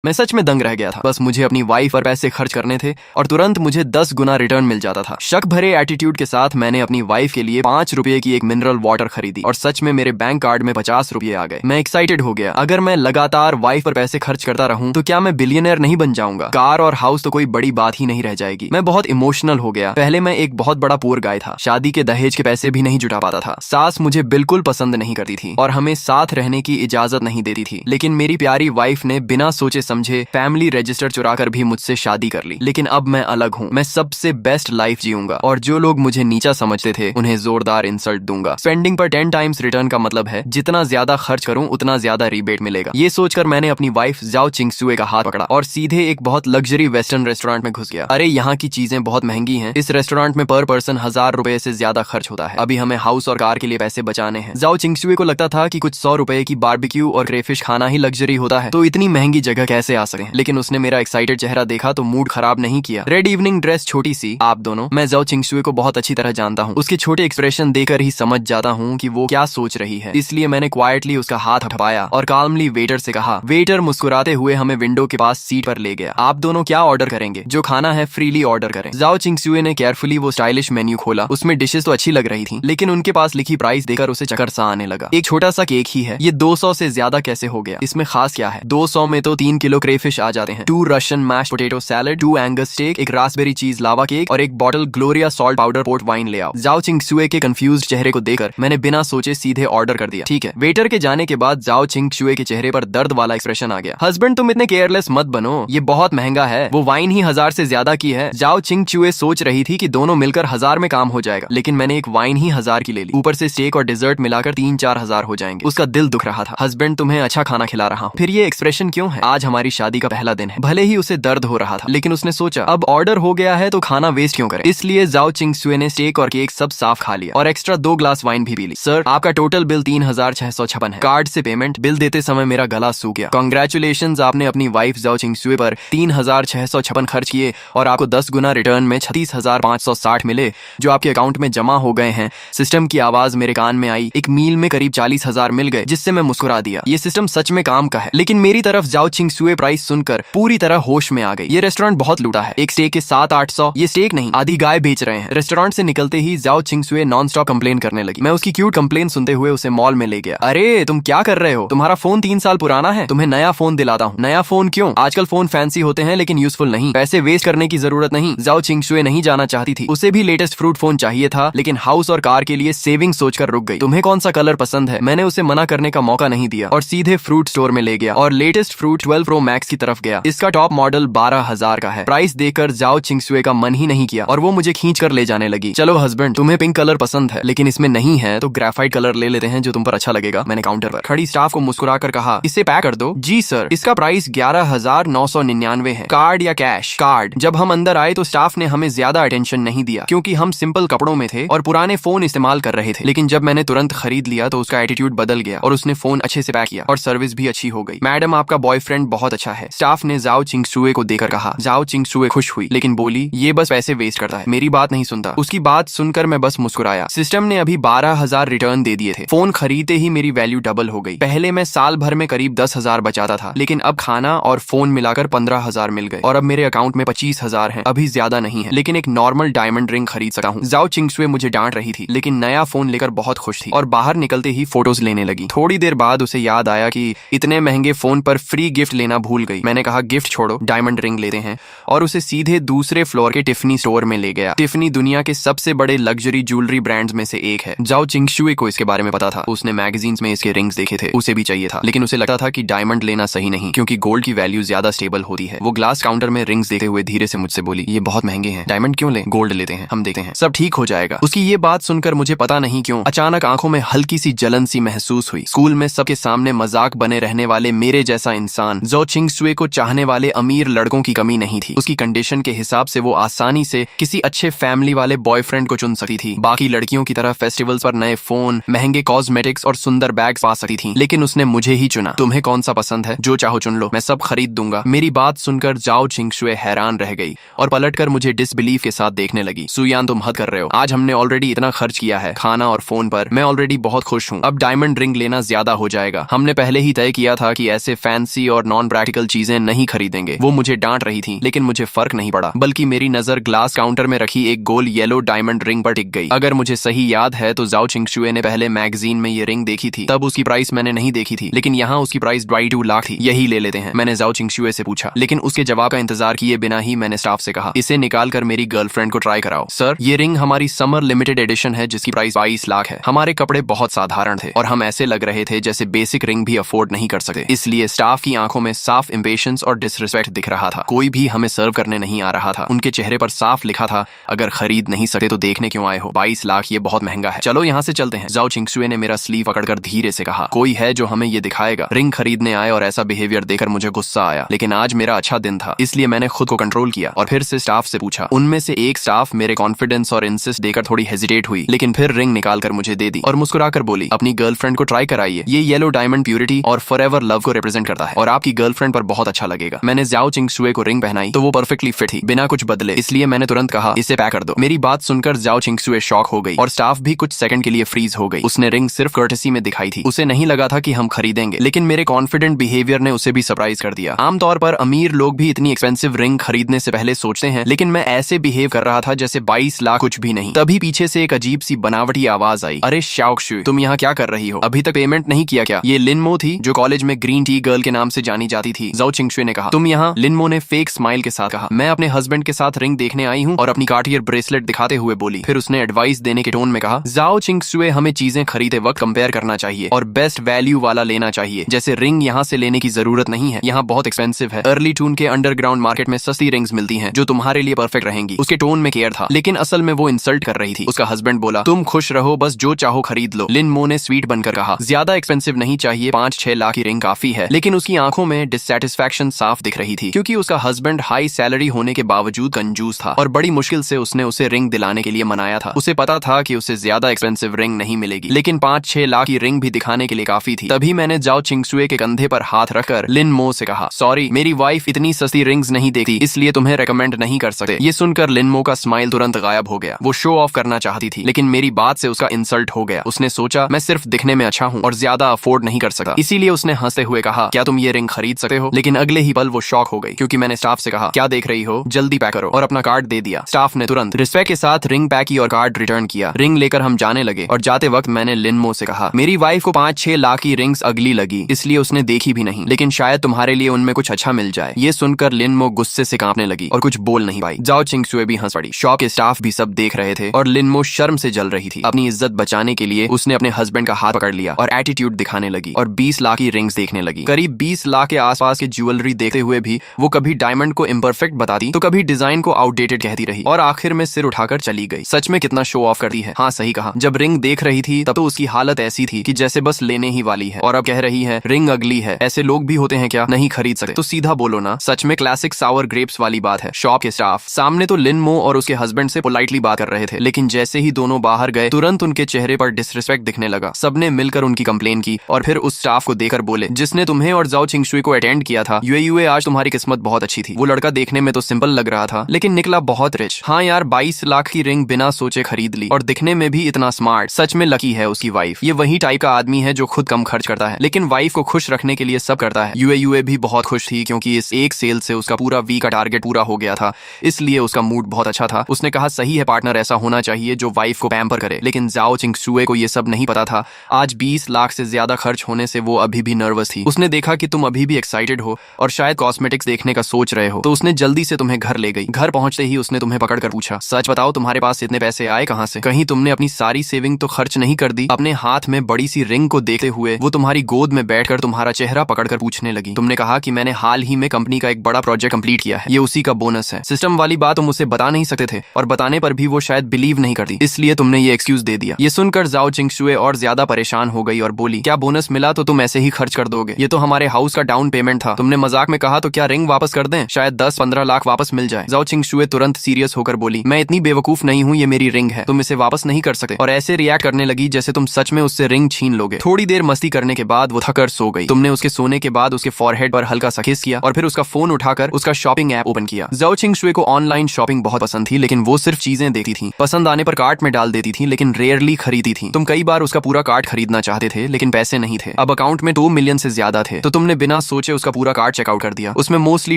मैं सच में दंग रह गया था। बस मुझे अपनी वाइफ पर पैसे खर्च करने थे और तुरंत मुझे 10 गुना रिटर्न मिल जाता था। शक भरे एटीट्यूड के साथ मैंने अपनी वाइफ के लिए 5 रुपए की एक मिनरल वाटर खरीदी और सच में मेरे बैंक कार्ड में 50 रुपए आ गए। मैं एक्साइटेड हो गया। अगर मैं लगातार वाइफ पर पैसे खर्च करता रहूं तो क्या मैं बिलियनर नहीं बन जाऊंगा? कार और हाउस तो कोई बड़ी बात ही नहीं रह जाएगी। मैं बहुत इमोशनल हो गया। पहले मैं एक बहुत बड़ा पुअर गाय था। शादी के दहेज के पैसे भी नहीं जुटा पाता था। सास मुझे बिल्कुल पसंद नहीं करती थी और हमें साथ रहने की इजाजत नहीं देती थी। लेकिन मेरी प्यारी वाइफ ने बिना सोचे समझे फैमिली रजिस्टर चुराकर भी मुझसे शादी कर ली। लेकिन अब मैं अलग हूँ। मैं सबसे बेस्ट लाइफ जीऊंगा और जो लोग मुझे नीचा समझते थे उन्हें जोरदार इंसल्ट दूंगा। स्पेंडिंग पर 10 टाइम्स रिटर्न का मतलब है जितना ज्यादा खर्च करूं उतना ज्यादा रिबेट मिलेगा। ये सोचकर मैंने अपनी वाइफ जाओ चिंगसुए का हाथ पकड़ा और सीधे एक बहुत लग्जरी वेस्टर्न रेस्टोरेंट में घुस गया। अरे यहाँ की चीजें बहुत महंगी हैं। इस रेस्टोरेंट में पर पर्सन 1000 रुपए से ज्यादा खर्च होता है। अभी हमें हाउस और कार के लिए पैसे बचाने हैं। जाओ चिंगसुए को लगता था कि कुछ 100 रुपए की बारबेक्यू और क्रेफिश खाना ही लग्जरी होता है, तो इतनी महंगी जगह कैसे आ सके। लेकिन उसने मेरा एक्साइटेड चेहरा देखा तो मूड खराब नहीं किया। रेड इवनिंग ड्रेस छोटी सी, आप दोनों। मैं जाओ चिंगसुए को बहुत अच्छी तरह जानता हूँ। उसके छोटे एक्सप्रेशन देकर ही समझ जाता हूँ कि वो क्या सोच रही है। इसलिए मैंने क्वाइटली उसका हाथ हटाया और काल्मली वेटर से कहा। वेटर मुस्कुराते हुए हमें विंडो के पास सीट पर ले गया। आप दोनों क्या ऑर्डर करेंगे? जो खाना है फ्रीली ऑर्डर करें। जाओ चिंगसुए ने केयरफुली वो स्टाइलिश मेन्यू खोला। उसमें डिशेस तो अच्छी लग रही थी, लेकिन उनके पास लिखी प्राइस देकर उसे चक्कर सा आने लगा। एक छोटा सा केक ही है, ये 200 से ज्यादा कैसे हो गया? इसमें खास क्या है? 200 में तो 3 किलो क्रेफिश आ जाते हैं, 2 Russian mash potato salad, 2 Angus steak, एक रास्पबेरी चीज लावा केक और एक bottle Gloria salt powder port wine ले आओ। जाओ चिंगसुए के कंफ्यूज्ड चेहरे को देखकर मैंने बिना सोचे सीधे ऑर्डर कर दिया। ठीक है। वेटर के जाने के बाद जाओ चिंगसुए के चेहरे पर दर्द वाला एक्सप्रेशन आ गया। हस्बैंड तुम इतने केयरलेस मत बनो, ये बहुत महंगा है। वो वाइन ही 1000 से ज्यादा की है। जाओ चिंगसुए सोच रही थी कि दोनों मिलकर 1000 में काम हो जाएगा, लेकिन मैंने एक वाइन ही 1000 की ले ली। ऊपर से स्टेक और डिजर्ट मिलाकर 3-4 हजार हो जाएंगे। उसका दिल दुख रहा था। हस्बैंड तुम्हें अच्छा खाना खिला रहा हूँ, फिर ये एक्सप्रेशन क्यों है? आज हमारी शादी का पहला दिन है। भले ही उसे दर्द हो रहा था, लेकिन उसने सोचा अब ऑर्डर हो गया है तो खाना वेस्ट क्यों करें। इसलिए जाओ चिंगसुए ने स्टेक और केक सब साफ खा लिया और एक्स्ट्रा 2 ग्लास वाइन भी पी ली। सर आपका टोटल बिल 3656 है। कार्ड से पेमेंट। बिल देते समय मेरा गला सूख गया। कांग्रेचुलेशंस, आपने अपनी वाइफ जाओ चिंगसुए पर 3656 खर्च किए और आपको 10 गुना रिटर्न में 36,560 मिले जो आपके अकाउंट में जमा हो गए हैं। सिस्टम की आवाज मेरे कान में आई। एक मील में करीब 40,000 मिल गए, जिससे मैं मुस्कुरा दिया। ये सिस्टम सच में काम का है। लेकिन मेरी तरफ जाओ चिंगसुए प्राइस सुनकर पूरी तरह होश में आ गई। ये रेस्टोरेंट बहुत लूटा है। एक स्टेक के 700-800। ये स्टेक नहीं, आधी गाय बेच रहे हैं। रेस्टोरेंट से निकलते ही जाओ चिंगसुए नॉन स्टॉप कंप्लेन करने लगी। मैं उसकी क्यूट कंप्लेन सुनते हुए उसे मॉल में ले गया। अरे तुम क्या कर रहे हो? तुम्हारा फोन 3 साल पुराना है, तुम्हें नया फोन दिलाता हूँ। नया फोन क्यों? आजकल फोन फैंसी होते हैं लेकिन यूजफुल नहीं। पैसे वेस्ट करने की जरूरत नहीं। जाओ चिंगसुए नहीं जाना चाहती थी। उसे भी लेटेस्ट फ्रूट फोन चाहिए था, लेकिन हाउस और कार के लिए सेविंग सोचकर रुक गई। तुम्हें कौन सा कलर पसंद है? मैंने उसे मना करने का मौका नहीं दिया और सीधे फ्रूट स्टोर में ले गया और लेटेस्ट फ्रूट 12 प्रो मैक्स की तरफ गया। इसका टॉप मॉडल 12,000 का है। प्राइस देखकर जाओ चिंगसुए का मन ही नहीं किया और वो मुझे खींच कर ले जाने लगी। चलो हस्बैंड, तुम्हें पिंक कलर पसंद है लेकिन इसमें नहीं है तो ग्रेफाइट कलर ले लेते हैं जो तुम पर अच्छा लगेगा। मैंने काउंटर पर खड़ी स्टाफ को मुस्कुरा कर कहा, इसे पैक कर दो। जी सर। इसका प्राइस 11,999 है। कार्ड या कैश? कार्ड। जब हम अंदर आए तो स्टाफ ने हमें ज्यादा अटेंशन नहीं दिया क्योंकि हम सिंपल कपड़ों में थे और पुराने फोन इस्तेमाल कर रहे थे। लेकिन जब मैंने तुरंत खरीद लिया तो उसका एटीट्यूड बदल गया और उसने फोन अच्छे से पैक किया और सर्विस भी अच्छी हो गई। मैडम आपका बॉयफ्रेंड बहुत अच्छा है, स्टाफ ने जाओ चिंगसुए को देकर कहा। जाओ चिंगसुए खुश हुई लेकिन बोली, ये बस पैसे वेस्ट करता है, मेरी बात नहीं सुनता। उसकी बात सुनकर मैं बस मुस्कुराया। सिस्टम ने अभी 12,000 रिटर्न दे दिए थे। फोन खरीदते ही मेरी वैल्यू डबल हो गई। पहले मैं साल भर में करीब 10,000 बचाता था, लेकिन अब खाना और फोन मिलाकर 15,000 मिल गए और अब मेरे अकाउंट में 25,000 है। अभी ज्यादा नहीं है, लेकिन एक नॉर्मल डायमंड रिंग खरीद सकता हूँ। जाओ चिंगसुए मुझे डांट रही थी लेकिन नया फोन लेकर बहुत खुश थी और बाहर निकलते ही फोटोज लेने लगी। थोड़ी देर बाद उसे याद आया कि इतने महंगे फोन पर फ्री गिफ्ट लेना भूल गई। मैंने कहा गिफ्ट छोड़ो, डायमंड रिंग लेते हैं और उसे सीधे दूसरे फ्लोर के टिफनी स्टोर में ले गया। टिफनी दुनिया के सबसे बड़े लग्जरी ज्वेलरी ब्रांड्स में से एक है। जाओ चिंगसुए को इसके बारे में पता था। उसने मैगजीन्स में इसके रिंग्स देखे थे, उसे भी चाहिए था, लेकिन उसे लगता था कि डायमंड लेना सही नहीं क्योंकि गोल्ड की वैल्यू ज्यादा स्टेबल होती है। वो ग्लास काउंटर में रिंग्स देखते हुए धीरे से मुझसे बोली, ये बहुत महंगे हैं, डायमंड क्यों ले? गोल्ड लेते हैं, हम देखते हैं, सब ठीक हो जाएगा। उसकी ये बात सुनकर मुझे पता नहीं क्यों अचानक आंखों में हल्की सी जलन सी महसूस हुई। स्कूल में सबके सामने मजाक बने रहने वाले मेरे जैसा इंसान जाओ चिंगसुए को चाहने वाले अमीर लड़कों की कमी नहीं थी। उसकी कंडीशन के हिसाब से वो आसानी से किसी अच्छे फैमिली वाले बॉयफ्रेंड को चुन सकती थी। बाकी लड़कियों की तरह फेस्टिवल्स पर नए फोन, महंगे कॉस्मेटिक्स और सुंदर बैग्स पा सकती थी, लेकिन उसने मुझे ही चुना। तुम्हें कौन सा पसंद है? जो चाहो चुन लो, मैं सब खरीद दूंगा। मेरी बात सुनकर जाओ चिंगसुए हैरान रह गई और पलटकर मुझे डिसबिलीफ के साथ देखने लगी। सुयान तुम हद कर रहे हो, आज हमने ऑलरेडी इतना खर्च किया है खाना और फोन पर, मैं ऑलरेडी बहुत खुश हूँ। अब डायमंड रिंग लेना ज्यादा हो जाएगा। हमने पहले ही तय किया था कि ऐसे फैंसी और नॉन अनप्रैक्टिकल चीजें नहीं खरीदेंगे। वो मुझे डांट रही थी, लेकिन मुझे फर्क नहीं पड़ा, बल्कि मेरी नजर ग्लास काउंटर में रखी एक गोल येलो डायमंड रिंग पर टिक गई। अगर मुझे सही याद है तो जाओ चिंगशुए ने पहले मैगजीन में ये रिंग देखी थी, तब उसकी प्राइस मैंने नहीं देखी थी, लेकिन यहाँ उसकी प्राइस 22 लाख थी। यही ले लेते हैं, मैंने जाओ चिंगशुए से पूछा, लेकिन उसके जवाब का इंतजार किए बिना ही मैंने स्टाफ से कहा, इसे निकाल कर मेरी गर्लफ्रेंड को ट्राई कराओ। सर, ये रिंग हमारी समर लिमिटेड एडिशन है जिसकी प्राइस 22 लाख है। हमारे कपड़े बहुत साधारण थे और हम ऐसे लग रहे थे जैसे बेसिक रिंग भी अफोर्ड नहीं कर सकते। इसलिए स्टाफ की आंखों में साफ इम्पेशंस और डिसरिस्पेक्ट दिख रहा था। कोई भी हमें सर्व करने नहीं आ रहा था। उनके चेहरे पर साफ लिखा था, अगर खरीद नहीं सकते तो देखने क्यों आए हो, 22 लाख ये बहुत महंगा है, चलो यहाँ से चलते हैं। जाओ चिंगशुए ने मेरा स्लीव पकड़कर धीरे से कहा, कोई है जो हमें ये दिखाएगा। रिंग खरीदने आए और ऐसा बिहेवियर देखकर मुझे गुस्सा आया, लेकिन आज मेरा अच्छा दिन था, इसलिए मैंने खुद को कंट्रोल किया और फिर से स्टाफ से पूछा। उनमें से एक स्टाफ मेरे कॉन्फिडेंस और इंसिस्ट देकर थोड़ी हेजिटेट हुई, लेकिन फिर रिंग निकाल कर मुझे दे दी और मुस्कुराकर बोली, अपनी गर्लफ्रेंड को ट्राई कराइए, ये येलो डायमंड प्योरिटी और फॉरएवर लव को रिप्रेजेंट करता है और आपकी गर्लफ्रेंड पर बहुत अच्छा लगेगा। मैंने जाओ चिंगशुए को रिंग पहनाई तो वो परफेक्टली फिट थी, बिना कुछ बदले, इसलिए मैंने तुरंत कहा, इसे पैक कर दो। मेरी बात सुनकर जाओ चिंगशुए शॉक हो गई और स्टाफ भी कुछ सेकंड के लिए फ्रीज हो गई। उसने रिंग सिर्फ कर्टेसी में दिखाई थी, उसे नहीं लगा था कि हम खरीदेंगे, लेकिन मेरे कॉन्फिडेंट बिहेवियर ने उसे भी सरप्राइज कर दिया। आमतौर पर अमीर लोग भी इतनी एक्सपेंसिव रिंग खरीदने से पहले सोचते हैं, लेकिन मैं ऐसे बिहेव कर रहा था जैसे 22 लाख कुछ भी नहीं। तभी पीछे से एक अजीब सी बनावटी आवाज आई, अरे शाओक्शु, तुम यहाँ क्या कर रही हो, अभी तक पेमेंट नहीं किया क्या? ये लिनमो थी जो कॉलेज में ग्रीन टी गर्ल के नाम से जानी जाती थी। जाओ चिंगशुए ने कहा, तुम यहाँ? लिनमो ने फेक स्माइल के साथ कहा, मैं अपने हस्बैंड के साथ रिंग देखने आई हूँ, और अपनी कार्टियर ब्रेसलेट दिखाते हुए बोली। फिर उसने एडवाइस देने के टोन में कहा, जाओ चिंगशुए, हमें चीजें खरीदे वक्त कंपेयर करना चाहिए और बेस्ट वैल्यू वाला लेना चाहिए। जैसे रिंग यहाँ से लेने की जरूरत नहीं है, यहाँ बहुत एक्सपेंसिव है। अर्ली टून के अंडरग्राउंड मार्केट में सस्ती रिंग्स मिलती हैं जो तुम्हारे लिए परफेक्ट रहेंगी। उसके टोन में केयर था, लेकिन असल में वो इंसल्ट कर रही थी। उसका हस्बैंड बोला, तुम खुश रहो, बस जो चाहो खरीद लो। लिनमो ने स्वीट बनकर कहा, ज्यादा एक्सपेंसिव नहीं चाहिए, 5-6 लाख की रिंग काफी है। लेकिन उसकी आंखों में डिससैटिस्फैक्शन साफ दिख रही थी, क्योंकि उसका हस्बैंड हाई सैलरी होने के बावजूद कंजूस था और बड़ी मुश्किल से उसने उसे रिंग दिलाने के लिए मनाया था। उसे पता था कि उसे ज्यादा एक्सपेंसिव रिंग नहीं मिलेगी, लेकिन 5-6 लाख की रिंग भी दिखाने के लिए काफी थी। तभी मैंने जाओ चिंगशुए के कंधे पर हाथ रखकर लिनमो से कहा, सॉरी, मेरी वाइफ इतनी सस्ती रिंग्स नहीं देखती, इसलिए तुम्हें रेकमेंड नहीं कर सकते। ये सुनकर लिनमो का स्माइल तुरंत गायब हो गया। वो शो ऑफ करना चाहती थी, लेकिन मेरी बात से उसका इंसल्ट हो गया। उसने सोचा मैं सिर्फ दिखने में अच्छा हूँ और ज्यादा अफोर्ड नहीं कर सकता, इसीलिए उसने हंसते हुए कहा, क्या तुम ये रिंग खरीद सकते हो? लेकिन अगले ही पल वो शॉक हो गई, क्योंकि मैंने स्टाफ से कहा, क्या देख रही हो, जल्दी पैक करो, और अपना कार्ड दे दिया। स्टाफ ने तुरंत रिस्पेक्ट के साथ रिंग पैक की और कार्ड रिटर्न किया। रिंग लेकर हम जाने लगे और जाते वक्त मैंने लिनमो से कहा, मेरी वाइफ को 5-6 लाख की रिंग्स अगली लगी, इसलिए उसने देखी भी नहीं, लेकिन शायद तुम्हारे लिए उनमें कुछ अच्छा मिल जाए। ये सुनकर लिनमो गुस्से से कांपने लगी और कुछ बोल नहीं पाई। जाओ चिंगशुए भी हंस पड़ी। शॉप के स्टाफ भी सब देख रहे थे और लिनमो शर्म से जल रही थी। अपनी इज्जत बचाने के लिए उसने अपने हस्बैंड का हाथ पकड़ लिया और एटीट्यूड दिखाने लगी और 20 लाख की रिंग्स देखने लगी। करीब 20 लाख के आसपास की ज्वेलरी देखते हुए भी वो कभी डायमंड को इम्परफेक्ट बताती तो कभी डिजाइन को आउटडेटेड कहती रही और आखिर में सिर उठाकर चली गई। सच में कितना शो ऑफ करती है। हाँ, सही कहा। जब रिंग देख रही थी तब तो उसकी हालत ऐसी थी कि जैसे बस लेने ही वाली है, और अब कह रही है रिंग अगली है। ऐसे लोग भी होते हैं क्या, नहीं खरीद सकते तो सीधा बोलो ना। सच में क्लासिक सावर ग्रेप्स वाली बात है। शॉप के स्टाफ सामने तो लिनमो और उसके हस्बैंड से पोलाइटली बात कर रहे थे, लेकिन जैसे ही दोनों बाहर गए तुरंत उनके चेहरे पर डिसरिस्पेक्ट दिखने लगा। सबने मिलकर उनकी कंप्लेन की और फिर उस स्टाफ को देकर बोले, जिसने तुम्हें और जाओ चिंगशुए को अटेंड किया था, यूए आज तुम्हारी किस्मत बहुत अच्छी थी। वो लड़का देखने में तो सिंपल लग रहा था, लेकिन निकला बहुत रिच। हाँ यार, 22 लाख की रिंग बिना सोचे खरीद ली और दिखने में भी इतना स्मार्ट। सच में लकी है उसकी वाइफ। ये वही टाइप का आदमी है जो खुद कम खर्च करता है, लेकिन वाइफ को खुश रखने के लिए सब करता है। यूए भी बहुत खुश थी, क्योंकि इस एक सेल से उसका पूरा वीक का टारगेट पूरा हो गया था, इसलिए उसका मूड बहुत अच्छा था। उसने कहा, सही है पार्टनर, ऐसा होना चाहिए जो वाइफ को पैम्पर करे। लेकिन जाओ चिंगशुए को ये सब नहीं पता था। आज 20 लाख से ज्यादा खर्च होने से वो अभी भी नर्वस थी। उसने देखा कि तुम अभी भी एक्साइटेड हो और शायद कॉस्मेटिक्स देखने का सोच रहे हो, तो उसने जल्दी से तुम्हें घर ले गई। घर पहुंचते ही उसने तुम्हें पकड़कर पूछा, सच बताओ तुम्हारे पास इतने पैसे आए कहां से? कहीं तुमने अपनी सारी सेविंग तो खर्च नहीं कर दी? अपने हाथ में बड़ी सी रिंग को देखते हुए वो तुम्हारी गोद में बैठकर तुम्हारा चेहरा पकड़कर पूछने लगी। तुमने कहा कि मैंने हाल ही में कंपनी का एक बड़ा प्रोजेक्ट कंप्लीट किया है, ये उसी का बोनस है। सिस्टम वाली बात तुम उसे बता नहीं सकते थे, और बताने पर भी वो शायद बिलीव नहीं करती, इसलिए तुमने ये एक्सक्यूज दे दिया। ये सुनकर जाओ चिंगशुए और ज्यादा परेशान हो गई और बोली, क्या बोनस मिला तो तुम ऐसे ही खर्च कर दोगे? ये तो हमारे हाउस का डाउन पेमेंट था। तुमने मजाक में कहा तो क्या रिंग वापस कर दें? शायद 10-15 लाख वापस मिल जाए। जाओ चिंगशुए तुरंत सीरियस होकर बोली, मैं इतनी बेवकूफ नहीं हूँ, ये मेरी रिंग है, तुम इसे वापस नहीं कर सकते। और ऐसे रिएक्ट करने लगी जैसे तुम सच में उससे रिंग छीन लोगे। थोड़ी देर मस्ती करने के बाद वो थकर सो गई। तुमने उसके सोने के बाद उसके फॉरहेड पर हल्का सा किस किया और फिर उसका फोन उठाकर उसका शॉपिंग ऐप ओपन किया। जाओ चिंगशुए को ऑनलाइन शॉपिंग बहुत पसंद थी, लेकिन वो सिर्फ चीजें देखती थी, पसंद आने पर कार्ट में डाल देती थी, लेकिन रेयरली खरीदी थी। तुम कई बार उसका पूरा कार्ट खरीदना चाहते थे, लेकिन पैसे नहीं थे। अब अकाउंट में 2 मिलियन से ज्यादा थे, तो तुमने बिना सोचे सोचे उसका पूरा कार्ड चेकआउट कर दिया। उसमें मोस्टली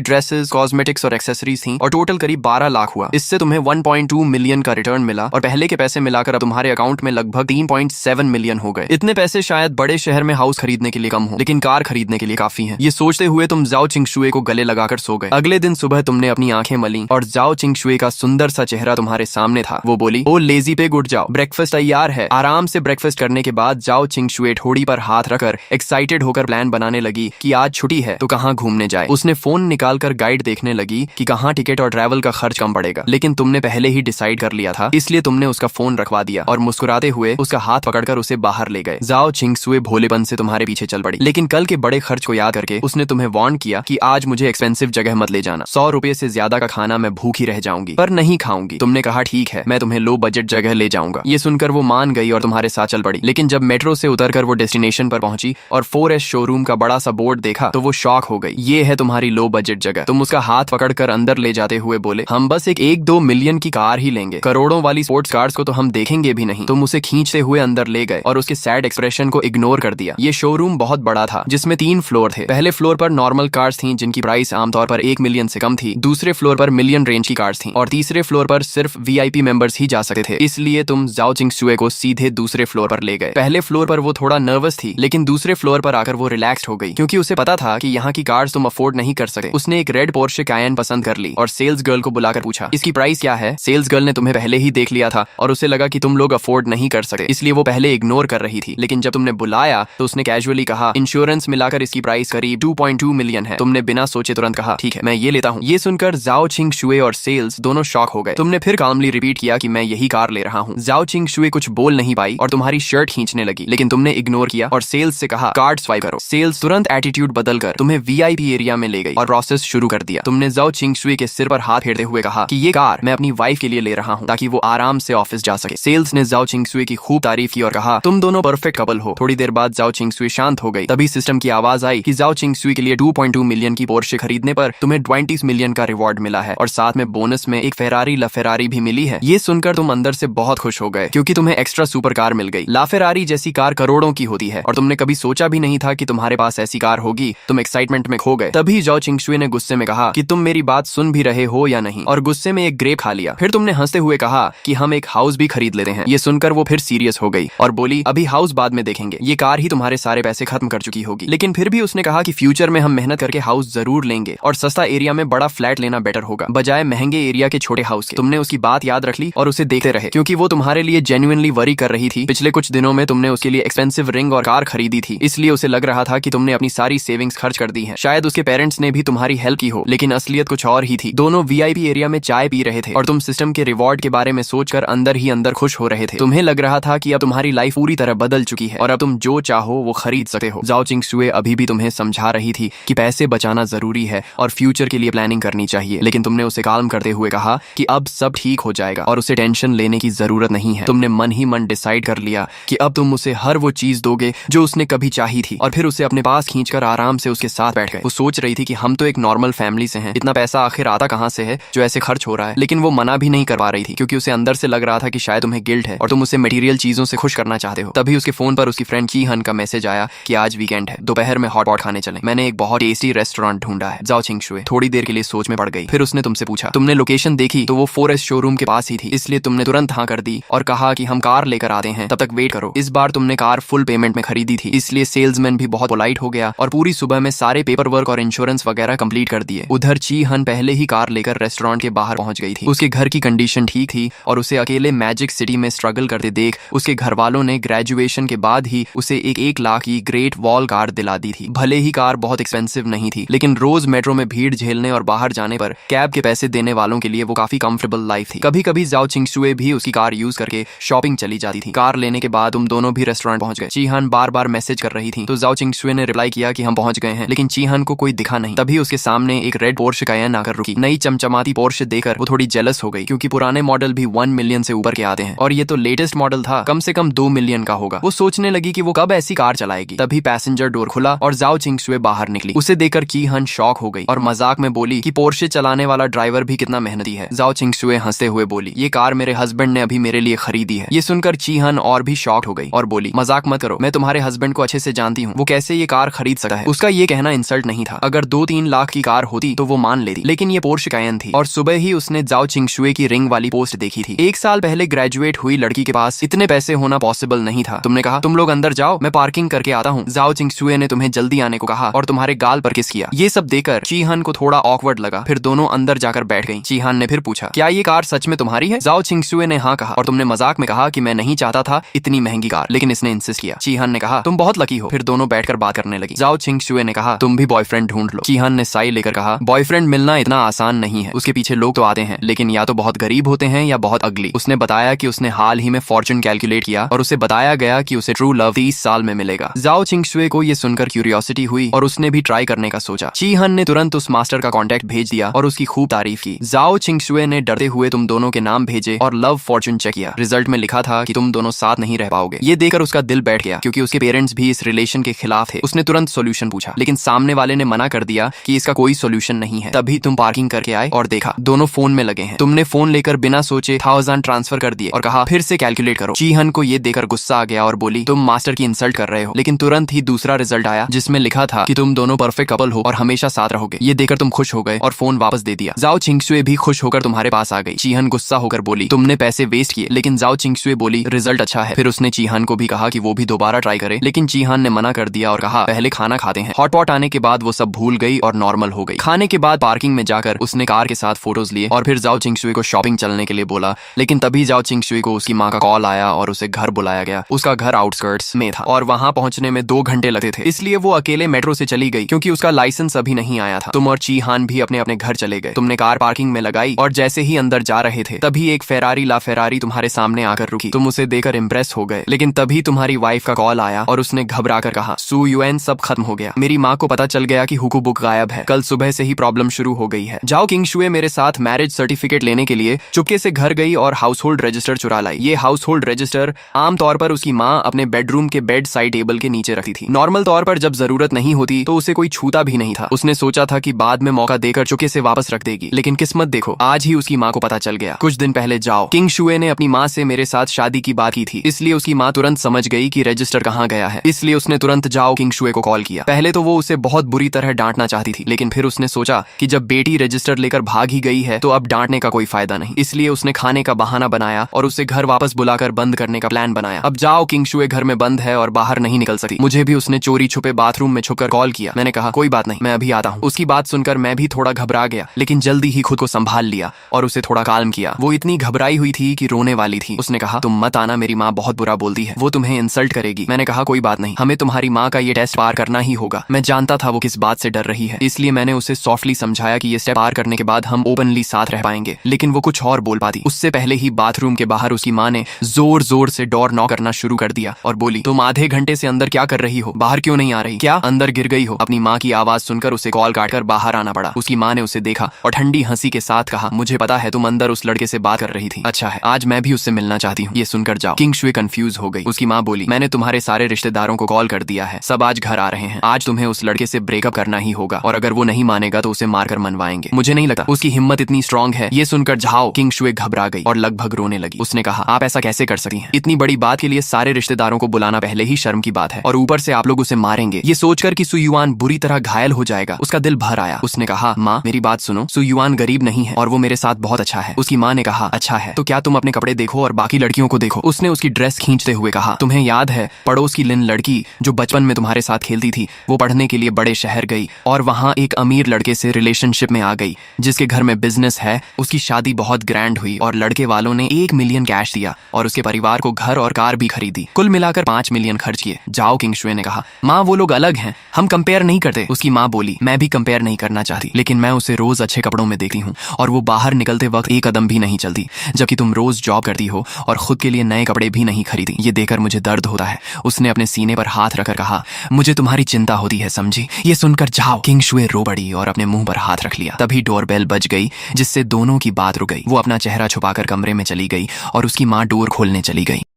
ड्रेसेस, कॉस्मेटिक्स और एक्सेसरीज थी और टोटल करीब 12 लाख हुआ। इससे तुम्हें 1.2 मिलियन का रिटर्न मिला और पहले के पैसे मिलाकर अब तुम्हारे अकाउंट में लगभग 3.7 मिलियन हो गए। इतने पैसे शायद बड़े शहर में हाउस खरीदने के लिए कम हो, लेकिन कार खरीदने के लिए काफी है। ये सोचते हुए तुम जाओ चिंगशुए को गले लगाकर सो गए। अगले दिन सुबह तुमने अपनी आंखें मली और जाओ चिंगशुए का सुंदर सा चेहरा तुम्हारे सामने था। वो बोली, ओ लेजी पे उठ जाओ, ब्रेकफास्ट तैयार है। आराम से ब्रेकफास्ट करने के बाद जाओ चिंगशुए ठोड़ी पर हाथ रखकर एक्साइटेड होकर प्लान बनाने लगी कि आज छुट्टी है तो कहाँ घूमने जाए। उसने फोन निकालकर गाइड देखने लगी कि कहाँ टिकट और ट्रैवल का खर्च कम पड़ेगा, लेकिन तुमने पहले ही डिसाइड कर लिया था, इसलिए तुमने उसका फोन रखवा दिया और मुस्कुराते हुए उसका हाथ पकड़कर उसे बाहर ले गए। जाओ चिंगशुए भोलेपन से तुम्हारे पीछे चल पड़ी, लेकिन कल के बड़े खर्च को याद करके उसने तुम्हें वार्न किया कि आज मुझे एक्सपेंसिव जगह मत ले जाना, 100 रुपए से ज्यादा का खाना मैं भूखी रह जाऊंगी पर नहीं खाऊंगी। तुमने कहा ठीक है, मैं तुम्हें लो बजट जगह ले जाऊंगा। ये सुनकर वो मान गई और तुम्हारे साथ चल पड़ी। लेकिन जब मेट्रो से उतरकर वो डेस्टिनेशन पर पहुंची और 4S शोरूम का बड़ा सा बोर्ड देखा तो वो शॉक हो गई। ये है तुम्हारी लो बजट जगह। तुम उसका हाथ पकड़कर अंदर ले जाते हुए बोले, हम बस एक 1-2 मिलियन की कार ही लेंगे, करोड़ों वाली स्पोर्ट्स कार्स को तो हम देखेंगे भी नहीं। तुम उसे खींचते हुए अंदर ले गए और उसके सैड एक्सप्रेशन को इग्नोर कर दिया। ये शोरूम बहुत बड़ा था जिसमें 3 फ्लोर थे। पहले फ्लोर पर नॉर्मल कार्स थी जिनकी प्राइस आमतौर पर 1 मिलियन से कम थी, दूसरे फ्लोर पर मिलियन रेंज की कार्स थी और तीसरे फ्लोर पर सिर्फ VIP मेंबर्स ही जा सकते थे। इसलिए तुम जाओ चिंगशुए को सीधे दूसरे फ्लोर पर ले गए। पहले फ्लोर पर वो थोड़ा नर्वस थी, लेकिन दूसरे फ्लोर पर आकर वो रिलैक्स्ड हो गई क्योंकि उसे पता था कि यहाँ की कार्स तुम अफोर्ड नहीं कर सकते। उसने एक रेड पोर्शे कायन पसंद कर ली और सेल्स गर्ल को बुलाकर पूछा, इसकी प्राइस क्या है। सेल्स गर्ल ने तुम्हें पहले ही देख लिया था और उसे लगा कि तुम लोग अफोर्ड नहीं कर सकते, इसलिए वो पहले इग्नोर कर रही थी। लेकिन जब तुमने बुलाया तो उसने कैजुअली कहा, इंश्योरेंस मिलाकर इसकी प्राइस करीब 2.2 मिलियन है। तुमने बिना सोचे तुरंत कहा, ठीक है मैं ये लेता हूँ। ये सुनकर जाओ चिंगशुए और सेल्स दोनों शॉक हो गए। तुमने फिर कामली रिपीट किया कि मैं यही कार ले रहा हूँ। जाओ चिंगशुए कुछ बोल नहीं पाई और तुम्हारी शर्ट खींचने लगी, लेकिन तुमने इग्नोर किया और सेल्स से कहा, कार्ड स्वाइप करो। सेल्स तुरंत एटीट्यूड बदलकर तुम्हें VIP एरिया में ले गई और प्रोसेस शुरू कर दिया। तुमने जाओ चिंगशुए के सिर पर हाथ फेरते हुए कहा कि ये कार मैं अपनी वाइफ के लिए ले रहा हूँ ताकि वो आराम से ऑफिस जा सके। सेल्स ने जाओ चिंगशुए की खूब तारीफ की और कहा, तुम दोनों परफेक्ट कपल हो। थोड़ी देर बाद जाओ चिंगशुए शांत हो गई। तभी सिस्टम की आवाज आई कि जाओ चिंगशुए के लिए 2.2 मिलियन की पोर्शे खरीदने पर तुम्हें 20 मिलियन का रिवॉर्ड मिला है और साथ में बोनस में एक फेरारी लाफेरारी भी मिली है। ये सुनकर तुम अंदर से बहुत खुश हो गए क्योंकि तुम्हें एक्स्ट्रा सुपर कार मिल गई। लाफेरारी जैसी कार करोड़ों की होती है और तुमने कभी सोचा भी नहीं था कि तुम्हारे पास ऐसी कार होगी। तुम एक्साइटमेंट में खो गए। तभी जाओ चिंगशुए ने गुस्से में कहा कि तुम मेरी बात सुन भी रहे हो या नहीं, और गुस्से में एक ग्रेप खा लिया। फिर तुमने हंसते हुए कहा कि हम एक हाउस भी खरीद लेते हैं। ये सुनकर वो फिर सीरियस हो गई और बोली, अभी हाउस बाद में देखेंगे, ये कार ही तुम्हारे सारे पैसे खत्म कर चुकी होगी। लेकिन फिर भी उसने कहा कि फ्यूचर में हम मेहनत करके हाउस जरूर लेंगे और सस्ता एरिया में बड़ा फ्लैट लेना बेटर होगा बजाय महंगे एरिया के छोटे हाउस के। तुमने उसकी बात याद रख ली और उसे देखते रहे क्योंकि वो तुम्हारे लिए जेन्युइनली वरी कर रही थी। पिछले कुछ दिनों में तुमने उसके लिए एक्सपेंसिव रिंग और कार खरीदी थी, इसलिए उसे लग रहा था कि तुमने अपनी सारी सेविंग्स खर्च कर दी हैं। शायद उसके पेरेंट्स ने भी तुम्हारी हेल्प की हो, लेकिन असलियत कुछ और ही थी। दोनों VIP एरिया में चाय पी रहे थे और तुम सिस्टम के रिवॉर्ड के बारे में सोचकर अंदर ही अंदर खुश हो रहे थे। तुम्हें लग रहा था कि अब तुम्हारी लाइफ पूरी तरह बदल चुकी है और अब तुम जो चाहो वो खरीद सकते हो। जाओ चिंगशुए अभी भी तुम्हें समझा रही थी कि पैसे बचाना जरूरी है और फ्यूचर के लिए प्लानिंग करनी चाहिए, लेकिन तुमने उसे काल्म करते हुए कहा कि अब सब ठीक हो जाएगा और उसे टेंशन लेने की जरूरत नहीं है। तुमने मन ही मन डिसाइड कर लिया कि अब तुम उसे हर वो चीज दोगे जो उसने कभी चाही थी और फिर उसे अपने पास खींचकर आराम से उसके साथ बैठ गए। वो सोच रही थी कि हम तो एक नॉर्मल फैमिली से हैं, इतना पैसा आखिर आता कहाँ से है जो ऐसे खर्च हो रहा है। लेकिन वो मना भी नहीं कर पा रही थी क्योंकि उसे अंदर से लग रहा था कि शायद तुम्हें गिल्ट है और तुम उसे मटेरियल चीजों से खुश करना चाहते हो। तभी उसके फोन पर उसकी फ्रेंड की हन का मैसेज आया कि आज वीकेंड है, दोपहर में हॉट पॉट खाने चलें। मैंने एक बहुत टेस्टी रेस्टोरेंट ढूंढा है। जाओ चिंगशुए थोड़ी देर के लिए सोच में पड़ गई। फिर उसने तुमसे पूछा, तुमने लोकेशन देखी तो वो 4S शोरूम के पास ही थी, इसलिए तुमने तुरंत हाँ कर दी और कहा कि हम कार लेकर आते हैं, तब तक वेट करो। इस बार तुमने कार फुल पेमेंट में खरीदी थी, इसलिए सेल्समैन भी बहुत पोलाइट हो गया और पूरी सुबह में सारे पेपर वर्क और इंश्योरेंस वगैरह कंप्लीट कर दिए। उधर ची हन पहले ही कार लेकर रेस्टोरेंट के बाहर पहुंच गई थी। उसके घर की कंडीशन ठीक थी और उसे अकेले मैजिक सिटी में स्ट्रगल करते देख उसके घर वालों ने ग्रेजुएशन के बाद ही उसे एक 1 लाख की ग्रेट वॉल कार दिला दी थी। भले ही कार बहुत एक्सपेंसिव नहीं थी, लेकिन रोज मेट्रो में भीड़ झेलने और बाहर जाने पर कैब के पैसे देने वालों के लिए वो काफी कंफर्टेबल लाइफ थी। कभी कभी जाओ चिंगशुए भी उसकी कार यूज करके शॉपिंग चली जाती थी। कार लेने के बाद तुम दोनों भी रेस्टोरेंट पहुंच गए। चीहान बार बार मैसेज कर रही थी तो जाओ चिंगशुए ने रिप्लाई किया कि हम पहुंच गए हैं, लेकिन चीहान को कोई दिखा नहीं। तभी उसके सामने एक रेड पोर्शे कायन आकर रुकी। नई चमचमाती पोर्शे देखकर वो थोड़ी जेलस हो गई क्योंकि पुराने मॉडल भी 1 मिलियन से ऊपर के आते हैं और ये तो लेटेस्ट मॉडल था, कम से कम 2 मिलियन का होगा। वो सोचने लगी कि वो कब ऐसी कार चलाएगी। तभी पैसेंजर डोर खुला और जाओ चिंगशुए बाहर निकली। उसे देखकर की हन शॉक हो गई और मजाक में बोली कि पोर्शे चलाने वाला ड्राइवर भी कितना मेहनती है। जाओ चिंगशुए हंसते हुए बोली, ये कार मेरे हस्बैंड ने अभी मेरे लिए खरीदी है। ये सुनकर चीहन और भी शॉक हो गई और बोली, मजाक मत करो, मैं तुम्हारे हस्बैंड को अच्छे से जानती हूँ, वो कैसे ये कार खरीद सकता है। उसका ये कहना इंसल्ट नहीं था। अगर 2-3 लाख की कार होती तो वो मान लेती, लेकिन ये पोर्श कायन थी। और सुबह ही उसने जाओ चिंगशुए की रिंग वाली पोस्ट देखी थी। 1 साल पहले ग्रेजुएट हुई लड़की के पास इतने पैसे होना पॉसिबल नहीं था। तुमने कहा तुम लोग अंदर जाओ, मैं पार्किंग करके आता हूँ। जाओ चिंगशुए ने तुम्हें जल्दी आने को कहा और तुम्हारे गाल पर किस किया। ये सब देखकर चीहान को थोड़ा ऑकवर्ड लगा। फिर दोनों अंदर जाकर बैठ गई। चीहान ने फिर पूछा, क्या ये कार सच में तुम्हारी है? जाओ चिंगशुए ने हाँ कहा। और तुमने मजाक में कहा कि मैं नहीं चाहता था इतनी महंगी कार, लेकिन इसने इंसिस्ट किया। चीहान ने कहा तुम बहुत लकी हो। फिर दोनों बैठकर बात करने लगी। जाओ चिंगशुए ने कहा तुम भी बॉयफ्रेंड ढूंढ लो। चीहान ने साई लेकर कहा बॉयफ्रेंड मिलना इतना आसान नहीं है, उसके पीछे लोग तो आते हैं, लेकिन या तो बहुत गरीब होते हैं या बहुत अगली। उसने बताया कि उसने हाल ही में फॉर्चून कैलकुलेट किया और उसे बताया गया कि उसे ट्रू लव 30 साल में मिलेगा। जाओ चिंगशुए को ये सुनकर क्यूरियोसिटी हुई और उसने भी ट्राई करने का सोचा। चीहन ने तुरंत उस मास्टर का कॉन्टेक्ट भेज दिया और उसकी खूब तारीफ की। जाओ चिंगशुए ने डरते हुए तुम दोनों के नाम भेजे और लव फॉर्चून चेक किया। रिजल्ट में लिखा था कि तुम दोनों साथ नहीं रह पाओगे। ये देखकर उसका दिल बैठ गया, क्योंकि उसके पेरेंट्स भी इस रिलेशन के खिलाफ थे। उसने तुरंत सोल्यूशन पूछा, लेकिन सामने वाले ने मना कर दिया कि इसका कोई सोल्यूशन नहीं है। तभी तुम पार्किंग करके आए और देखा दोनों फोन में लगे हैं। तुमने फोन लेकर बिना सोचे 1000 ट्रांसफर कर दिए और कहा फिर से कैलकुलेट करो। चीहन को ये देखकर गुस्सा आ गया और बोली तुम मास्टर की इंसल्ट कर रहे हो। लेकिन तुरंत ही दूसरा रिजल्ट आया जिसमें लिखा था कि तुम दोनों परफेक्ट कपल हो और हमेशा साथ रहोगे। ये देखकर तुम खुश हो गए और फोन वापस दे दिया। जाओ चिंगशुए भी खुश होकर तुम्हारे पास आ गई। चीहन गुस्सा होकर बोली तुमने पैसे वेस्ट किए, लेकिन जाओ चिंगशुए बोली रिजल्ट अच्छा है। फिर उसने चीहान को भी कहा कि वो भी दोबारा ट्राई करे, लेकिन चीहान ने मना कर दिया और कहा पहले खाना खाते हैं। हॉटपॉट आने के बाद वो सब भूल गई और नॉर्मल हो गई। खाने के बाद पार्किंग में जाकर उसने कार के साथ फोटोज लिए और फिर जाओ चिंगशुए को शॉपिंग चलने के लिए बोला। लेकिन तभी जाओ चिंगशुए को उसकी माँ का कॉल आया और उसे घर बुलाया गया। उसका घर आउटस्कर्ट्स में था और वहां पहुंचने में 2 घंटे लगते थे, इसलिए वो अकेले मेट्रो से चली गई क्योंकि उसका लाइसेंस अभी नहीं आया था। तुम और चीहान भी अपने अपने घर चले गए। तुमने कार पार्किंग में लगाई और जैसे ही अंदर जा रहे थे तभी एक फेरारी ला फेरारी तुम्हारे सामने आकर रुकी। तुम उसे देखकर इम्प्रेस हो गए, लेकिन तभी तुम्हारी वाइफ का कॉल आया और उसने घबरा कर कहा सू यूएन सब खत्म हो गया। मेरी माँ को पता चल गया कि हुकू बुक गायब है। कल सुबह से ही प्रॉब्लम शुरू हो गई है। जाओ किंगशुए मेरे साथ मैरिज सर्टिफिकेट लेने के लिए चुपके से घर गई और हाउस होल्ड रजिस्टर चुरा लाई। ये हाउस होल्ड रजिस्टर आमतौर पर उसकी माँ अपने बेडरूम के बेड साइड टेबल के नीचे रखती थी। नॉर्मल तौर पर जब जरूरत नहीं होती तो उसे कोई छूता भी नहीं था। उसने सोचा था कि बाद में मौका देकर चुपके से वापस रख देगी, लेकिन किस्मत देखो आज ही उसकी माँ को पता चल गया। कुछ दिन पहले जाओ किंगशुए ने अपनी माँ से मेरे साथ शादी की बात की थी, इसलिए उसकी माँ तुरंत समझ गई कि रजिस्टर कहाँ गया है। इसलिए उसने तुरंत जाओ किंगशुए को कॉल किया। पहले तो वो उसे बहुत बुरी तरह डांटना चाहती थी, लेकिन फिर उसने सोचा कि जब बेटी रजिस्टर लेकर भाग ही गई है तो अब डांटने का कोई फायदा नहीं। इसलिए उसने खाने का बहाना बनाया और उसे घर वापस बुलाकर बंद करने का प्लान बनाया। अब जाओ किंगशुए घर में बंद है और बाहर नहीं निकल सकती। मुझे भी उसने चोरी छुपे बाथरूम में छुपकर कॉल किया। मैंने कहा कोई बात नहीं, मैं अभी आता हूँ। उसकी बात सुनकर मैं भी थोड़ा घबरा गया, लेकिन जल्दी ही खुद को संभाल लिया और उसे थोड़ा काल्म किया। वो इतनी घबराई हुई थी कि रोने वाली थी। उसने कहा तुम मत आना, मेरी माँ बहुत बुरा बोलती है, वो तुम्हें इंसल्ट करेगी। मैंने कहा कोई बात नहीं, हमें तुम्हारी माँ का ये टेस्ट पार करना ही होगा। मैं जानता था वो किस बात से डर रही है, इसलिए मैंने उसे सॉफ्टली समझाया कि ये स्टेप पार करने के बाद हम ओपनली साथ रह पाएंगे। लेकिन वो कुछ और बोल पाती उससे पहले ही बाथरूम के बाहर उसकी माँ ने जोर जोर से डोर नॉक करना शुरू कर दिया और बोली तुम आधे घंटे से अंदर क्या कर रही हो? बाहर क्यों नहीं आ रही? क्या अंदर गिर गई हो? अपनी माँ की आवाज सुनकर उसे कॉल काटकर बाहर आना पड़ा। उसकी माँ ने उसे देखा और ठंडी हंसी के साथ कहा मुझे पता है तुम अंदर उस लड़के से बात कर रही थी। अच्छा है, आज मैं भी उससे मिलना चाहती हूँ। ये सुनकर जाओ किंगशुए कंफ्यूज हो गई। उसकी माँ बोली मैंने तुम्हारे सारे रिश्तेदारों को कॉल कर दिया है, सब आज घर आ रहे हैं। आज तुम्हें उस लड़के से ब्रेकअप करना ही होगा और अगर वो नहीं मानेगा तो उसे मारकर मनवाएंगे। मुझे नहीं लगता उसकी हिम्मत इतनी स्ट्रांग है। ये सुनकर जाओ किंगशुए घबरा गई और लगभग रोने लगी। उसने कहा आप ऐसा कैसे कर सकती हैं? इतनी बड़ी बात के लिए सारे रिश्तेदारों को बुलाना पहले ही शर्म की बात है और ऊपर से आप लोग उसे मारेंगे। ये सोचकर कि सुयुआन बुरी तरह घायल हो जाएगा उसका दिल भर आया। उसने कहा माँ मेरी बात सुनो, सुयुआन गरीब नहीं है और वो मेरे साथ बहुत अच्छा है। उसकी माँ ने कहा अच्छा है तो क्या तुम अपने कपड़े देखो और बाकी लड़कियों को देखो। उसने उसकी ड्रेस खींचते हुए कहा तुम्हें याद है पड़ोस की लिन लड़की जो बचपन में तुम्हारे साथ खेलती थी, वो पढ़ने के लिए बड़े शहर गई और वहाँ एक अमीर लड़के से रिलेशनशिप में आ गई जिसके घर में बिजनेस है। उसकी शादी बहुत ग्रैंड हुई और लड़के वालों ने 1 मिलियन कैश दिया और उसके परिवार को घर और कार भी खरीदी। कुल मिलाकर 5 मिलियन खर्च किए। जाओ किंगशुए ने कहा माँ वो लोग अलग हैं, हम कंपेयर नहीं करते। उसकी माँ बोली मैं भी कंपेयर नहीं करना चाहती, लेकिन मैं उसे रोज अच्छे कपड़ों में देखती हूँ और वो बाहर निकलते वक्त एक कदम भी नहीं चलती, जबकि तुम रोज जॉब करती हो और खुद के लिए नए कपड़े भी नहीं खरीदी। ये देखकर मुझे दर्द होता है। उसने अपने सीने पर हाथ रखकर कहा मुझे तुम्हारी चिंता होती है, समझी? ये सुनकर जाओ किंगशुए रो पड़ी और अपने मुंह पर हाथ रख लिया। तभी डोरबेल बज गई जिससे दोनों की बात रुक गई। वो अपना चेहरा छुपाकर कमरे में चली गई और उसकी माँ डोर खोलने चली गई।